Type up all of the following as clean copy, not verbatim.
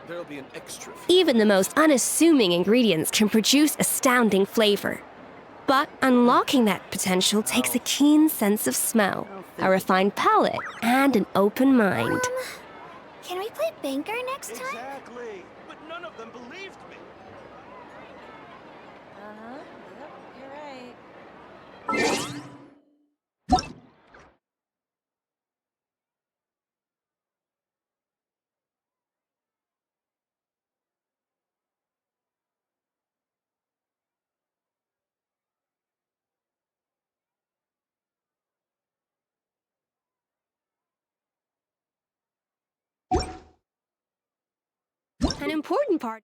There'll be an extra fee. Even the most unassuming ingredients can produce astounding flavor. But unlocking that potential takes a keen sense of smell, a refined palate, and an open mind. Can we play banker next time? Exactly. But none of them believed me. Yep, you're right. An important part.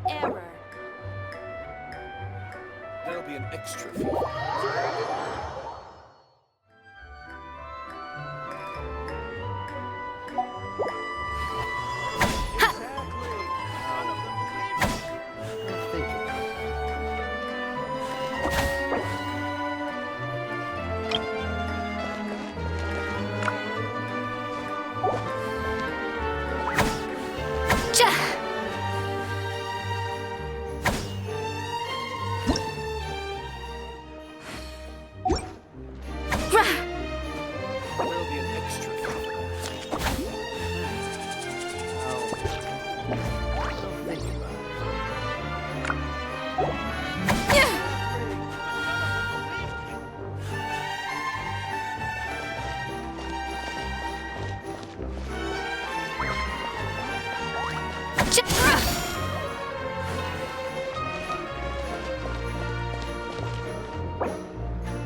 Error. There'll be an extra fee. There'll be an extra fee. Think about it.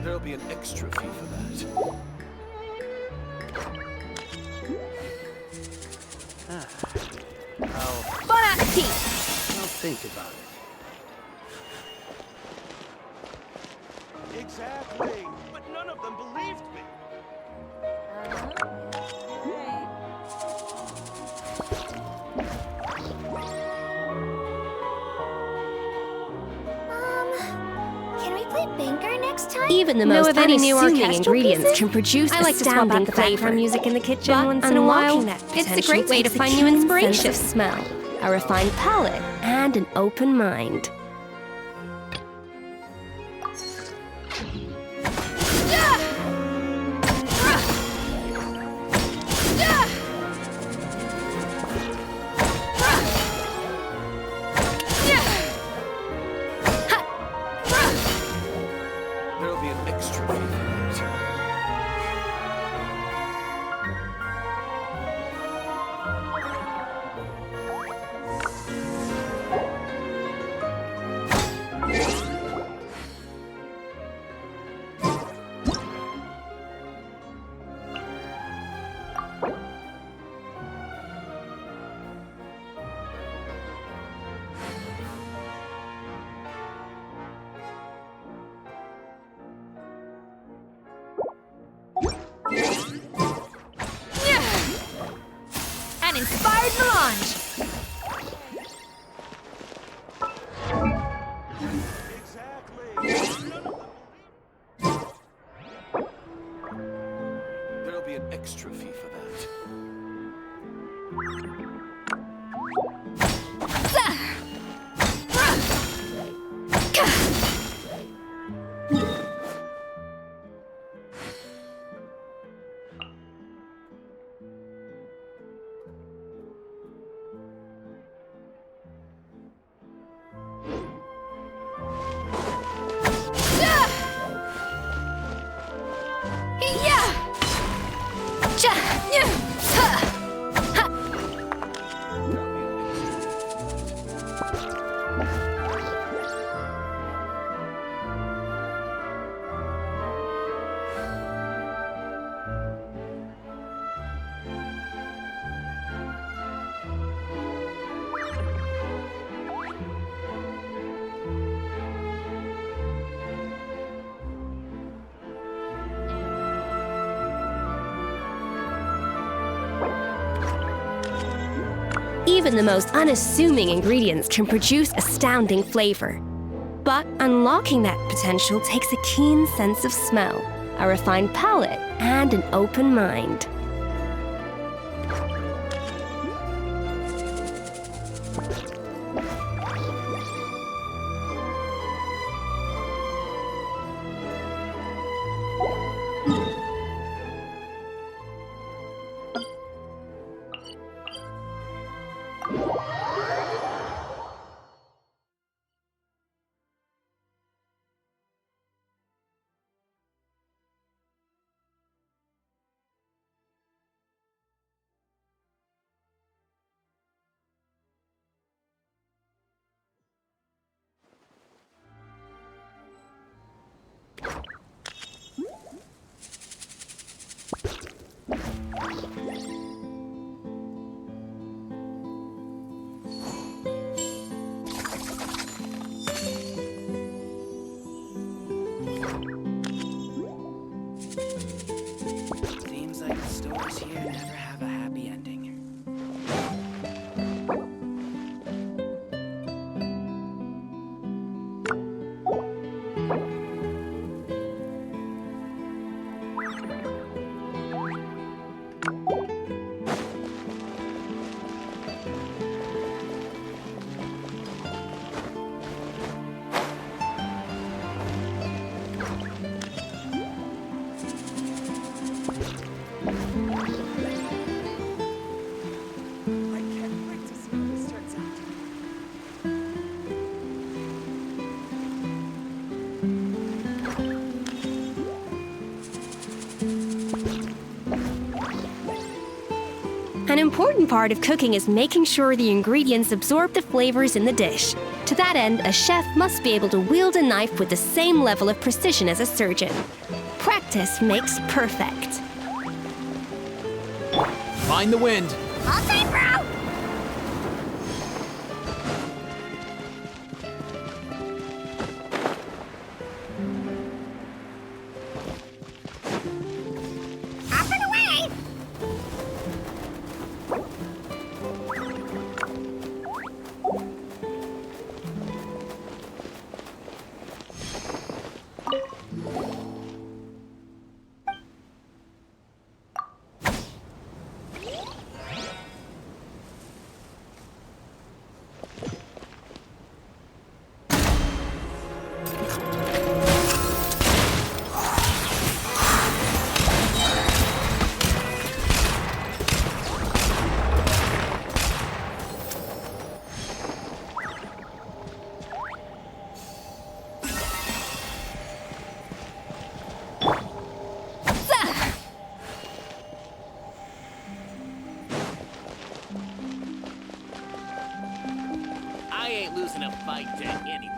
There'll be an extra fee for that. Bon appetit! I'll think about it. Exactly. But none of them believed me. Can we play banker next time? Even the most unassuming ingredients can produce astounding flavor. Music in the kitchen once in a while. It's a great way to find new inspiration. Sense of smell, a refined palate, and an open mind. There'll be an extra fee for that. An inspired melange. Exactly. There'll be an extra fee for that. Yeah! Even the most unassuming ingredients can produce astounding flavor. But unlocking that potential takes a keen sense of smell, a refined palate, and an open mind. Seems like the stores here never have a happy ending. I can't wait to see how this turns out. An important part of cooking is making sure the ingredients absorb the flavors in the dish. To that end, a chef must be able to wield a knife with the same level of precision as a surgeon. Practice makes perfect. Find the wind. All time, bro! Off and away! I ain't losing a fight to anyone.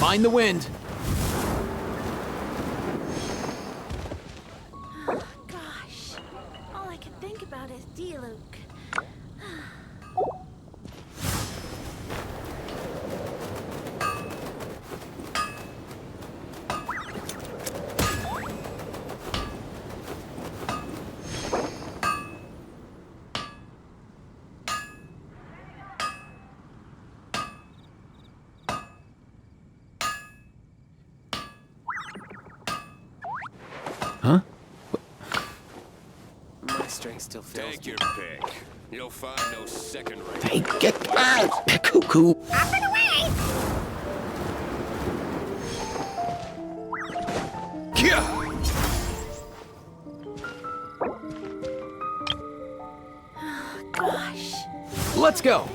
Mind the wind. Gosh, all I can think about is D-Luke. Huh? My strength still fails Take me. your pick. You'll find no second rate. Hey, get out! Cuckoo! Up and away! Gosh. Let's go.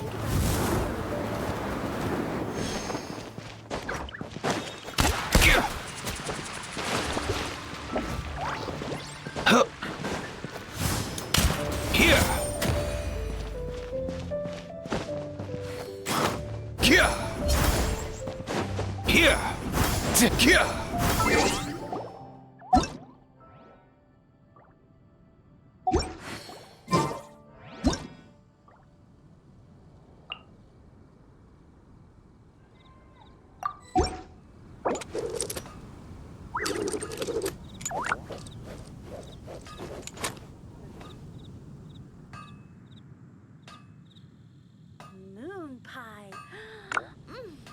Moon pie.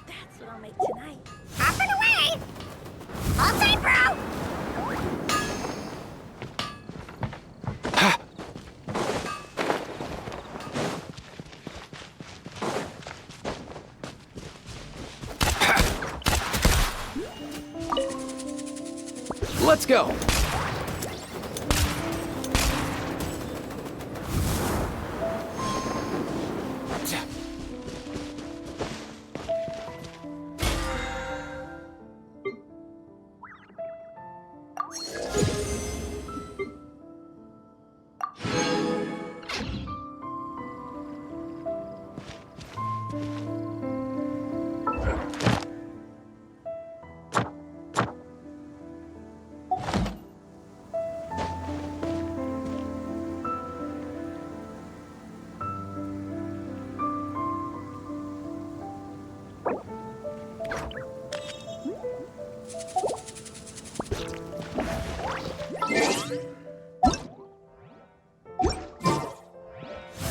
That's what I'll make tonight. Up and away! All time, bro! Let's go.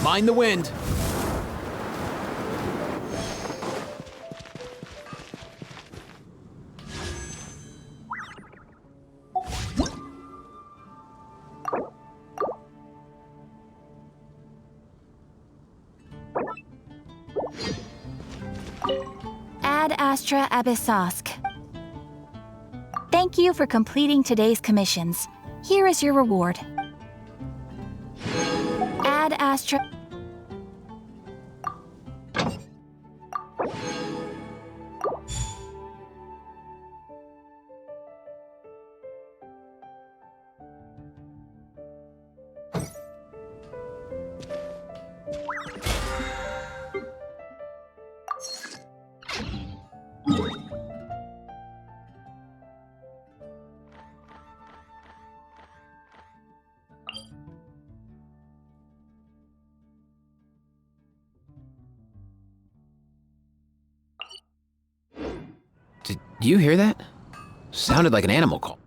Mind the wind. Ad Astra Abyssosk. Thank you for completing today's commissions. Here is your reward. Ad Astra... Did you hear that? Sounded like an animal call.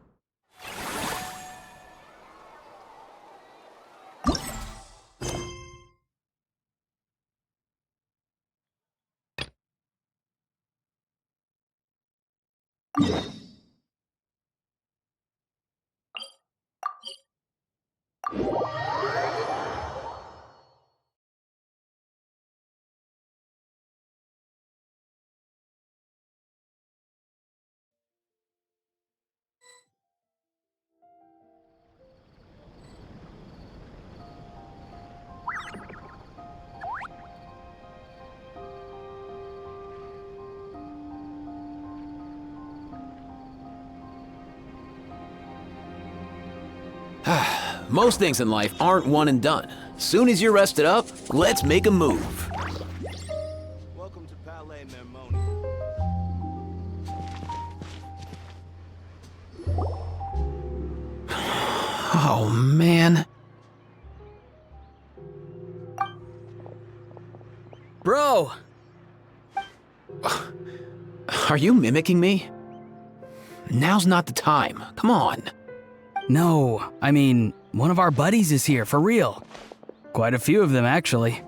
Most things in life aren't one and done. Soon as you're rested up, let's make a move. Welcome to Palais Mermoni. Oh, man. Bro! Are you mimicking me? Now's not the time. Come on. No, I mean, one of our buddies is here, for real. Quite a few of them, actually.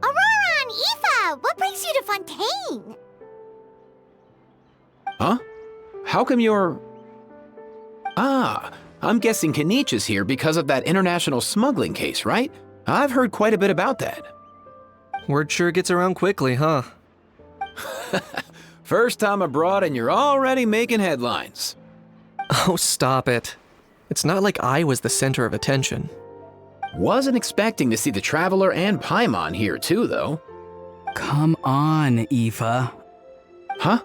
Aurora and Aoife, what brings you to Fontaine? Huh? How come you're... Ah, I'm guessing Kanich is here because of that international smuggling case, right? I've heard quite a bit about that. Word sure gets around quickly, huh? First time abroad and you're already making headlines. Oh, stop it. It's not like I was the center of attention. Wasn't expecting to see the Traveler and Paimon here too, though. Come on, Aoife. Huh?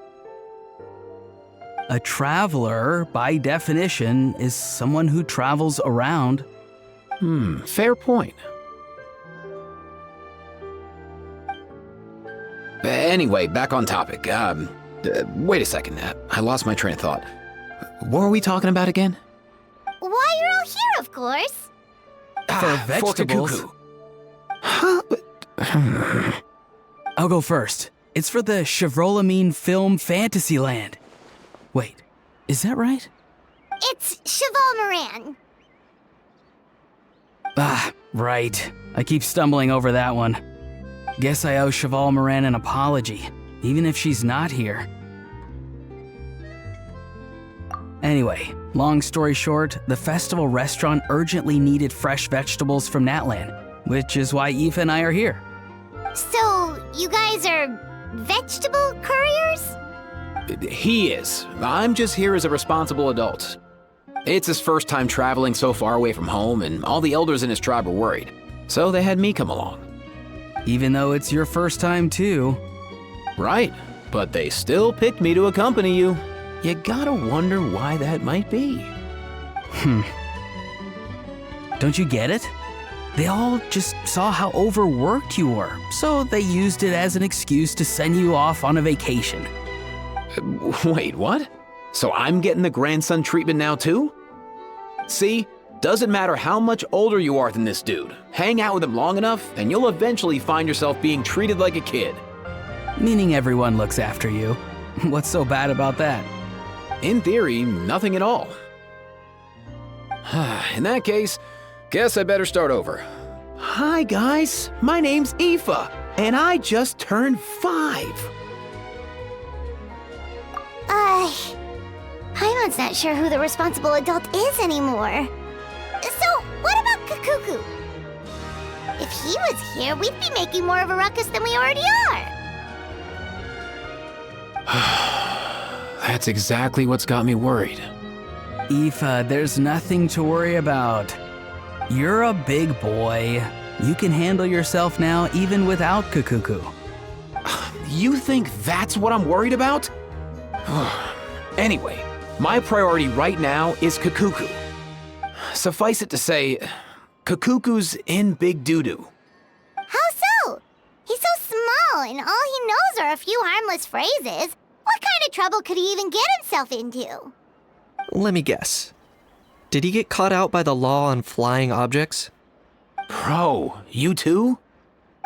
A traveler, by definition, is someone who travels around. Fair point. Anyway, back on topic. Wait a second. I lost my train of thought. What were we talking about again? Why, you're all here, of course. For vegetables. For Kakuku. Huh? I'll go first. It's for the Chevrolamine Film Fantasyland. Wait, is that right? It's Cheval Moran. Ah, right. I keep stumbling over that one. Guess I owe Cheval Moran an apology, even if she's not here. Anyway, long story short, the festival restaurant urgently needed fresh vegetables from Natlan, which is why Aoife and I are here. So, you guys are vegetable couriers? He is. I'm just here as a responsible adult. It's his first time traveling so far away from home, and all the elders in his tribe were worried. So they had me come along. Even though it's your first time too. Right, but they still picked me to accompany you. You gotta wonder why that might be. Don't you get it? They all just saw how overworked you were, so they used it as an excuse to send you off on a vacation. Wait, what? So I'm getting the grandson treatment now too? See, doesn't matter how much older you are than this dude. Hang out with him long enough, and you'll eventually find yourself being treated like a kid. Meaning everyone looks after you. What's so bad about that? In theory, nothing at all. In that case, guess I better start over. Hi guys, my name's Aoife, and I just turned 5. Paimon's not sure who the responsible adult is anymore. So, what about Kakuku? If he was here, we'd be making more of a ruckus than we already are. That's exactly what's got me worried. Aoife, there's nothing to worry about. You're a big boy. You can handle yourself now even without Kakuku. You think that's what I'm worried about? Anyway, my priority right now is Kakuku. Suffice it to say, Kakuku's in big doo-doo. How so? He's so small, and all he knows are a few harmless phrases. What kind of trouble could he even get himself into? Let me guess. Did he get caught out by the law on flying objects? Bro, you too?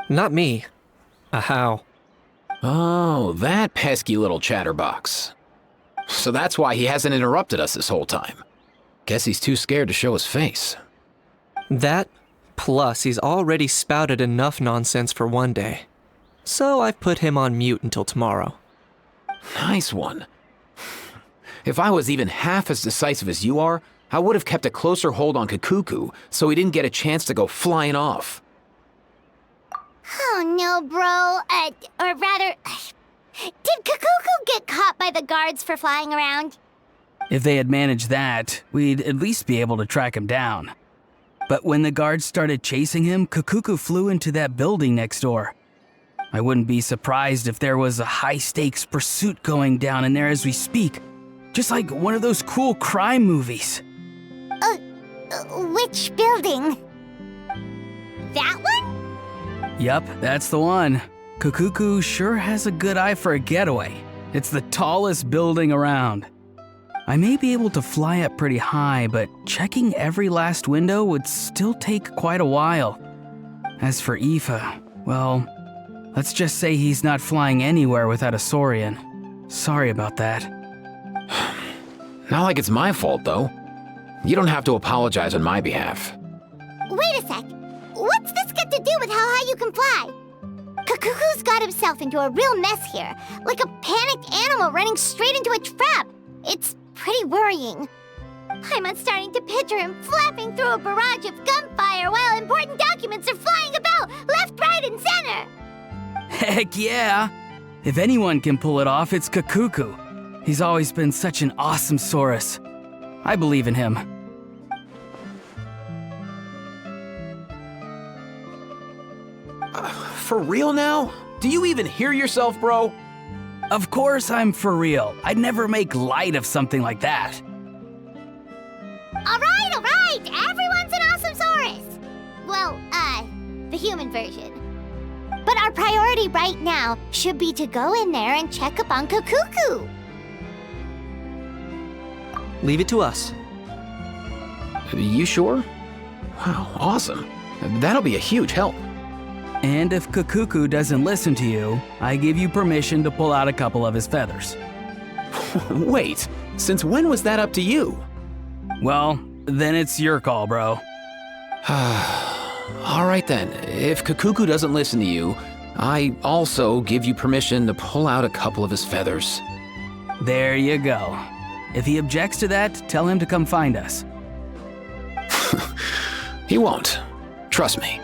Not me. How? Oh, that pesky little chatterbox. So that's why he hasn't interrupted us this whole time. Guess he's too scared to show his face. That, plus he's already spouted enough nonsense for one day. So I've put him on mute until tomorrow. Nice one. If I was even half as decisive as you are, I would have kept a closer hold on Kakuku so he didn't get a chance to go flying off. Oh no, bro. Or rather, did Kakuku get caught by the guards for flying around? If they had managed that, we'd at least be able to track him down. But when the guards started chasing him, Kakuku flew into that building next door. I wouldn't be surprised if there was a high-stakes pursuit going down in there as we speak. Just like one of those cool crime movies. Which building? That one? Yup, that's the one. Kakuku sure has a good eye for a getaway. It's the tallest building around. I may be able to fly up pretty high, but checking every last window would still take quite a while. As for Aoife, well, let's just say he's not flying anywhere without a Saurian. Sorry about that. Not like it's my fault, though. You don't have to apologize on my behalf. Wait a sec. What's this got to do with how high you can fly? Kakuku's got himself into a real mess here, like a panicked animal running straight into a trap. It's pretty worrying. I'm starting to picture him flapping through a barrage of gunfire while important documents are flying about left, right, and center. Heck yeah! If anyone can pull it off, it's Kakuku. He's always been such an awesome Saurus. I believe in him. For real now? Do you even hear yourself, bro? Of course I'm for real. I'd never make light of something like that. All right. Everyone's an awesome Saurus. Well, the human version. But our priority right now should be to go in there and check up on Kakuku. Leave it to us. You sure? Wow, awesome. That'll be a huge help. And if Kakuku doesn't listen to you, I give you permission to pull out a couple of his feathers. Wait, since when was that up to you? Well, then it's your call, bro. All right then, if Kakuku doesn't listen to you, I also give you permission to pull out a couple of his feathers. There you go. If he objects to that, tell him to come find us. He won't. Trust me.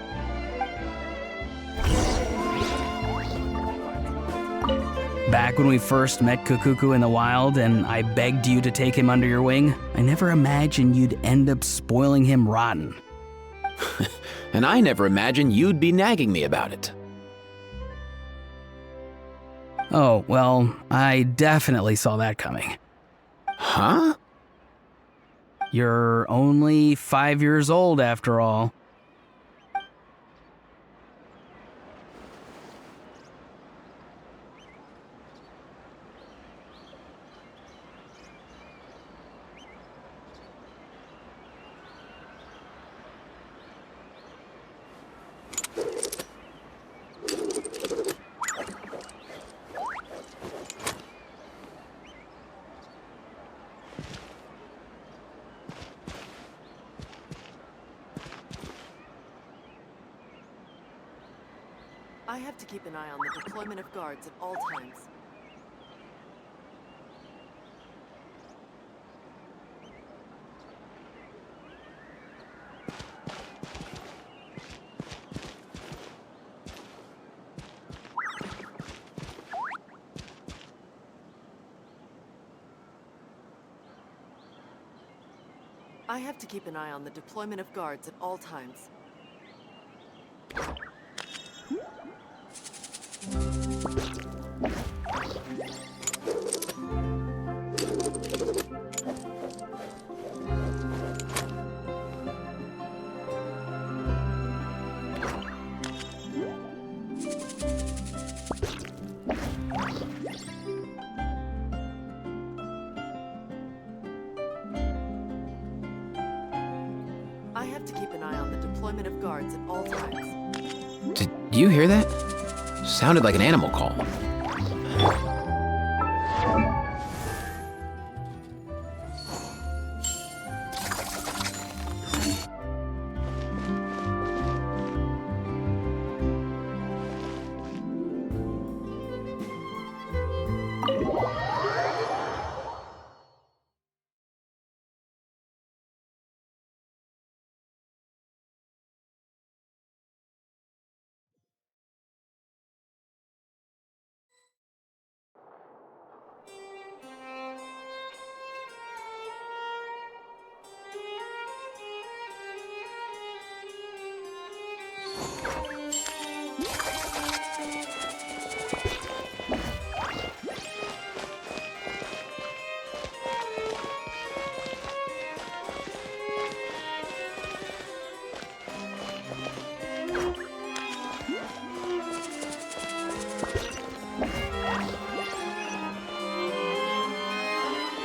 Back when we first met Kakuku in the wild and I begged you to take him under your wing, I never imagined you'd end up spoiling him rotten. And I never imagined you'd be nagging me about it. Oh, well, I definitely saw that coming. Huh? You're only 5 years old after all. I have to keep an eye on the deployment of guards at all times. I have to keep an eye on the deployment of guards at all times. I have to keep an eye on the deployment of guards at all times. Did you hear that? Sounded like an animal call.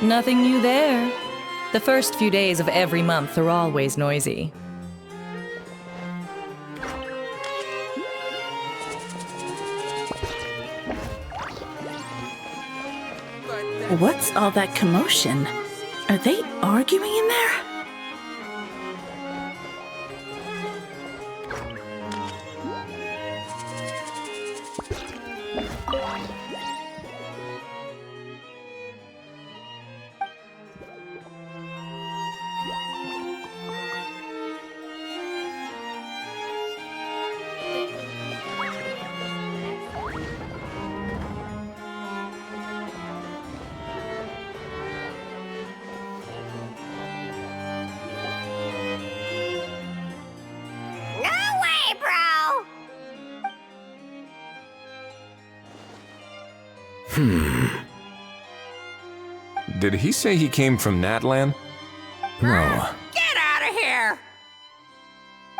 Nothing new there. The first few days of every month are always noisy. What's all that commotion? Are they arguing in there? Did he say he came from Natlan? No. Get out of here!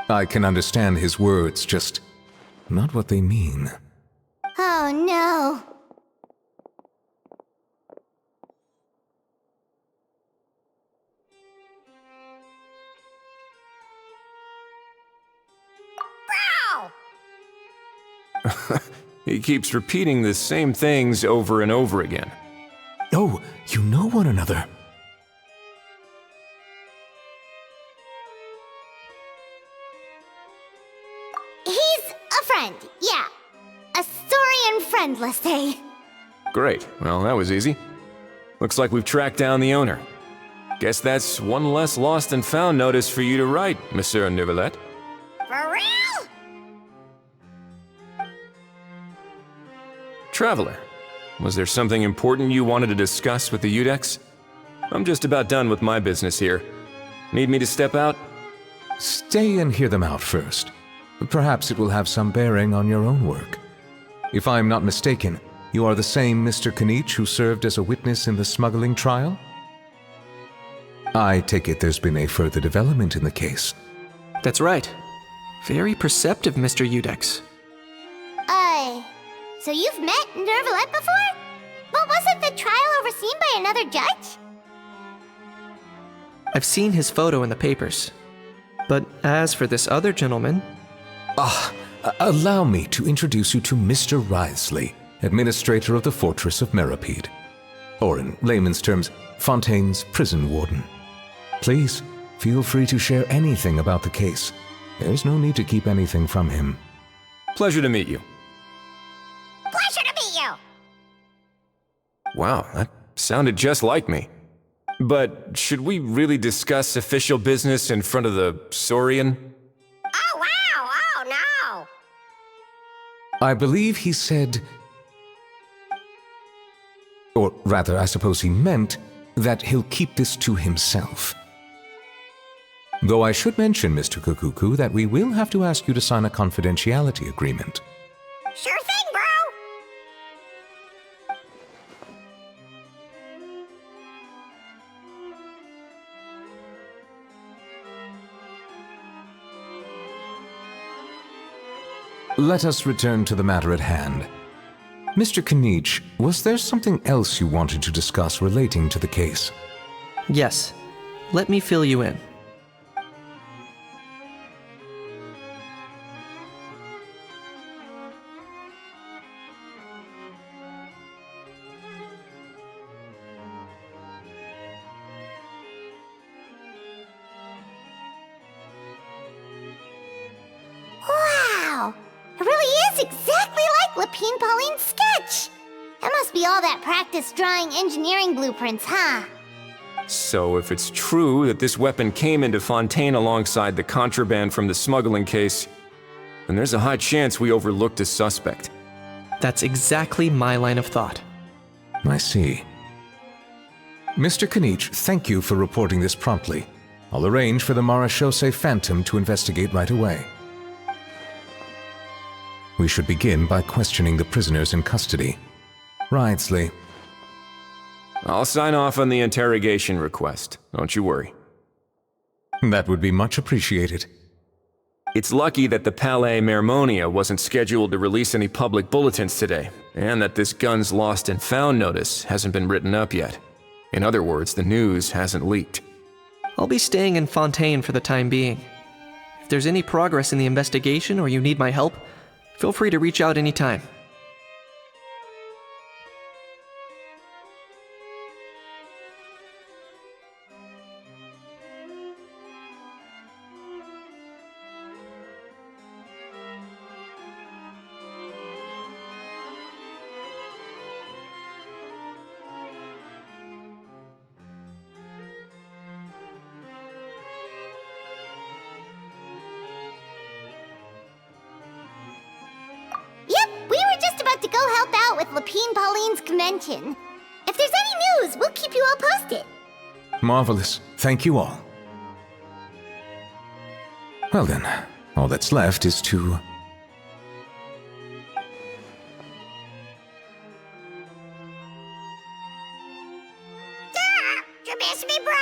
I can understand his words, just not what they mean. Oh no. He keeps repeating the same things over and over again. Oh, you know one another. He's a friend, yeah. A Saurian friend, let's say. Great. Well, that was easy. Looks like we've tracked down the owner. Guess that's one less lost and found notice for you to write, Monsieur Neuvillette. For real? Traveler, was there something important you wanted to discuss with the Udex? I'm just about done with my business here. Need me to step out? Stay and hear them out first. Perhaps it will have some bearing on your own work. If I'm not mistaken, you are the same Mr. Kanich who served as a witness in the smuggling trial? I take it there's been a further development in the case. That's right. Very perceptive, Mr. Udex. So you've met Neuvillette before? But wasn't the trial overseen by another judge? I've seen his photo in the papers. But as for this other gentleman... Allow me to introduce you to Mr. Wriothesley, administrator of the Fortress of Meripede. Or in layman's terms, Fontaine's prison warden. Please, feel free to share anything about the case. There's no need to keep anything from him. Pleasure to meet you. Pleasure to meet you! Wow, that sounded just like me. But should we really discuss official business in front of the Saurian? Oh, wow! Oh, no! I believe he said... Or rather, I suppose he meant that he'll keep this to himself. Though I should mention, Mr. Kukuku, that we will have to ask you to sign a confidentiality agreement. Sure thing, bro! Let us return to the matter at hand. Mr. Kanich, was there something else you wanted to discuss relating to the case? Yes. Let me fill you in. Wow! It really is exactly like Lapine Pauline's sketch! That must be all that practice drawing engineering blueprints, huh? So if it's true that this weapon came into Fontaine alongside the contraband from the smuggling case, then there's a high chance we overlooked a suspect. That's exactly my line of thought. I see. Mr. Kanich, thank you for reporting this promptly. I'll arrange for the Marechaussee Phantom to investigate right away. We should begin by questioning the prisoners in custody. Wriothesley. I'll sign off on the interrogation request, don't you worry. That would be much appreciated. It's lucky that the Palais Mermonia wasn't scheduled to release any public bulletins today, and that this gun's lost and found notice hasn't been written up yet. In other words, the news hasn't leaked. I'll be staying in Fontaine for the time being. If there's any progress in the investigation or you need my help, feel free to reach out anytime. Yep, we were just about to go help out with Lapine Pauline's convention. If there's any news, we'll keep you all posted. Marvelous. Thank you all. Well then, all that's left is to... You miss me, bro?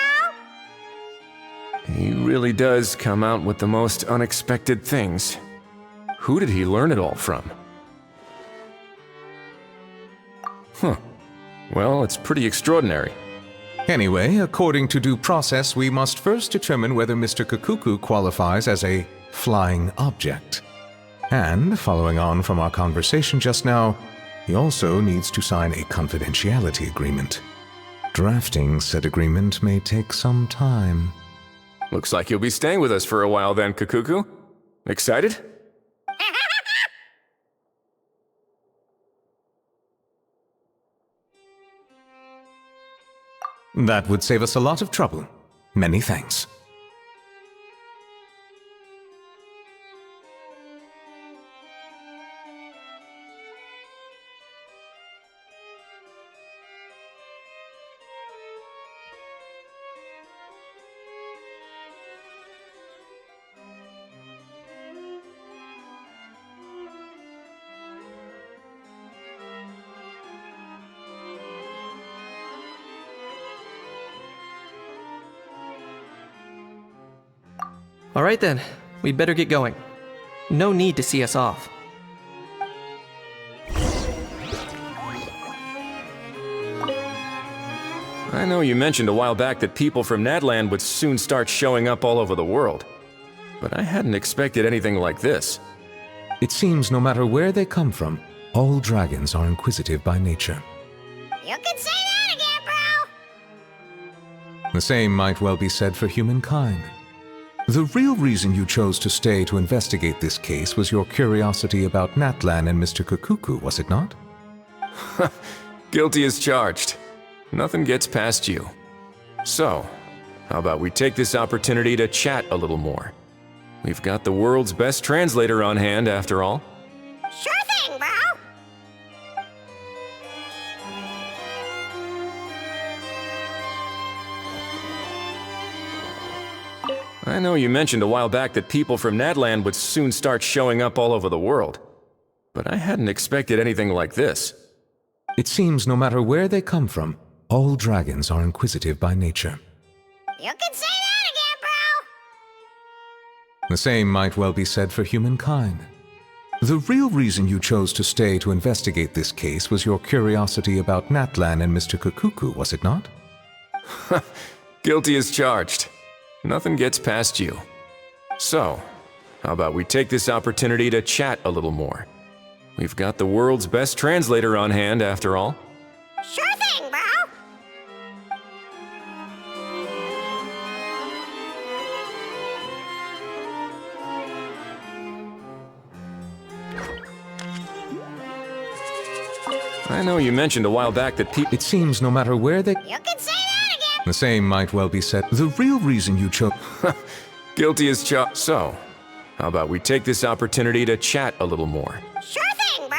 He really does come out with the most unexpected things. Who did he learn it all from? Huh. Well, it's pretty extraordinary. Anyway, according to due process, we must first determine whether Mr. Kakuku qualifies as a flying object. And, following on from our conversation just now, he also needs to sign a confidentiality agreement. Drafting said agreement may take some time. Looks like you'll be staying with us for a while then, Kakuku. Excited? That would save us a lot of trouble. Many thanks. Alright then, we'd better get going. No need to see us off. I know you mentioned a while back that people from Nadland would soon start showing up all over the world. But I hadn't expected anything like this. It seems no matter where they come from, all dragons are inquisitive by nature. You can say that again, bro! The same might well be said for humankind. The real reason you chose to stay to investigate this case was your curiosity about Natlan and Mr. Kakuku, was it not? Guilty as charged. Nothing gets past you. So, how about we take this opportunity to chat a little more? We've got the world's best translator on hand, after all. Sure thing, bro! I know you mentioned a while back that people from Nadland would soon start showing up all over the world. But I hadn't expected anything like this. It seems no matter where they come from, all dragons are inquisitive by nature. You can say that again, bro! The same might well be said for humankind. The real reason you chose to stay to investigate this case was your curiosity about Natlan and Mr. Kakuku, was it not? Guilty as charged. Nothing gets past you. So, how about we take this opportunity to chat a little more? We've got the world's best translator on hand, after all. Sure thing, bro! I know you mentioned a while back that people... It seems no matter where they... You can say that again! The same might well be said. The real reason you chose... Guilty as charged. So, how about we take this opportunity to chat a little more? Sure thing, bro!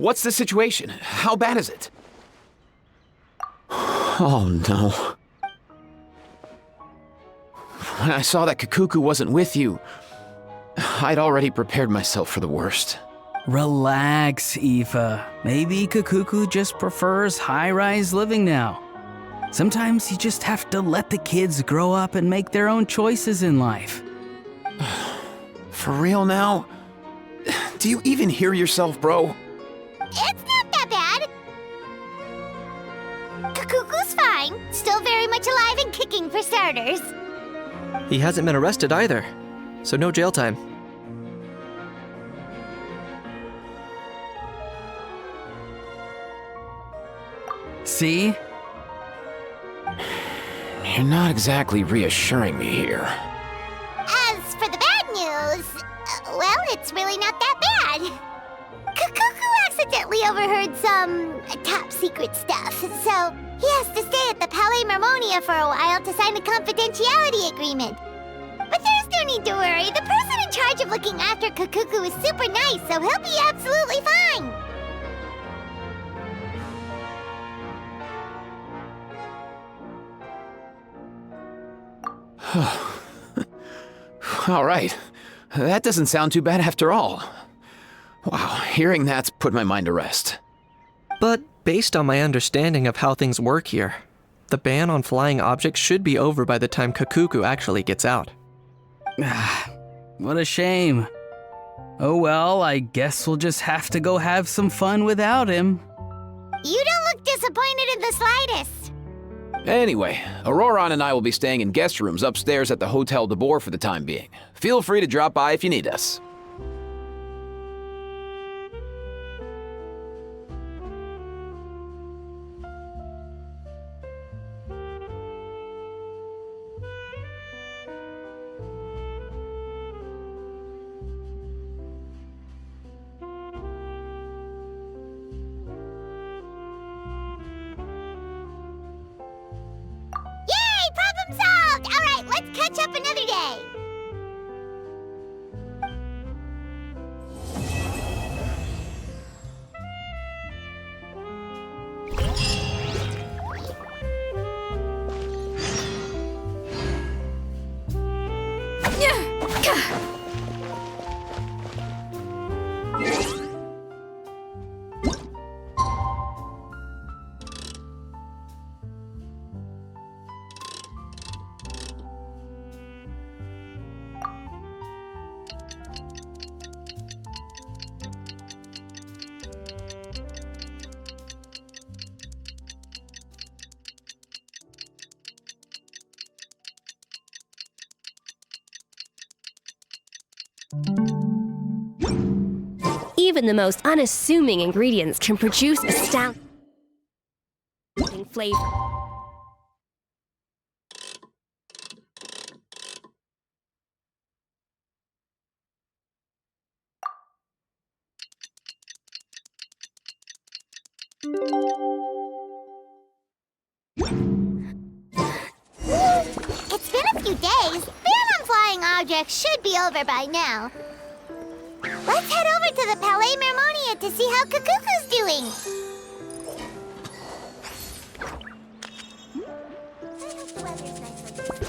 What's the situation? How bad is it? Oh no. When I saw that Kakuku wasn't with you, I'd already prepared myself for the worst. Relax, Aoife. Maybe Kakuku just prefers high-rise living now. Sometimes you just have to let the kids grow up and make their own choices in life. For real now? Do you even hear yourself, bro? It's not that bad. Kakuku's fine. Still very much alive and kicking for starters. He hasn't been arrested either, so no jail time. See? You're not exactly reassuring me here. As for the bad news, well, it's really not that bad. Kakuku accidentally overheard some top secret stuff, so he has to stay at the Palais Mermonia for a while to sign a confidentiality agreement. But there's no need to worry. The person in charge of looking after Kakuku is super nice, so he'll be absolutely fine. All right. That doesn't sound too bad after all. Wow, hearing that's put my mind to rest. But based on my understanding of how things work here, the ban on flying objects should be over by the time Kakuku actually gets out. What a shame. Oh well, I guess we'll just have to go have some fun without him. You don't look disappointed in the slightest. Anyway, Auroron and I will be staying in guest rooms upstairs at the Hotel de Boer for the time being. Feel free to drop by if you need us. Problem solved! Alright, let's catch up another day. Even the most unassuming ingredients can produce astounding flavor. It's been a few days. Ban on flying objects should be over by now. Let's head over to the Palais Mermonia to see how Kakuku's doing. I hope the weather's nice like this.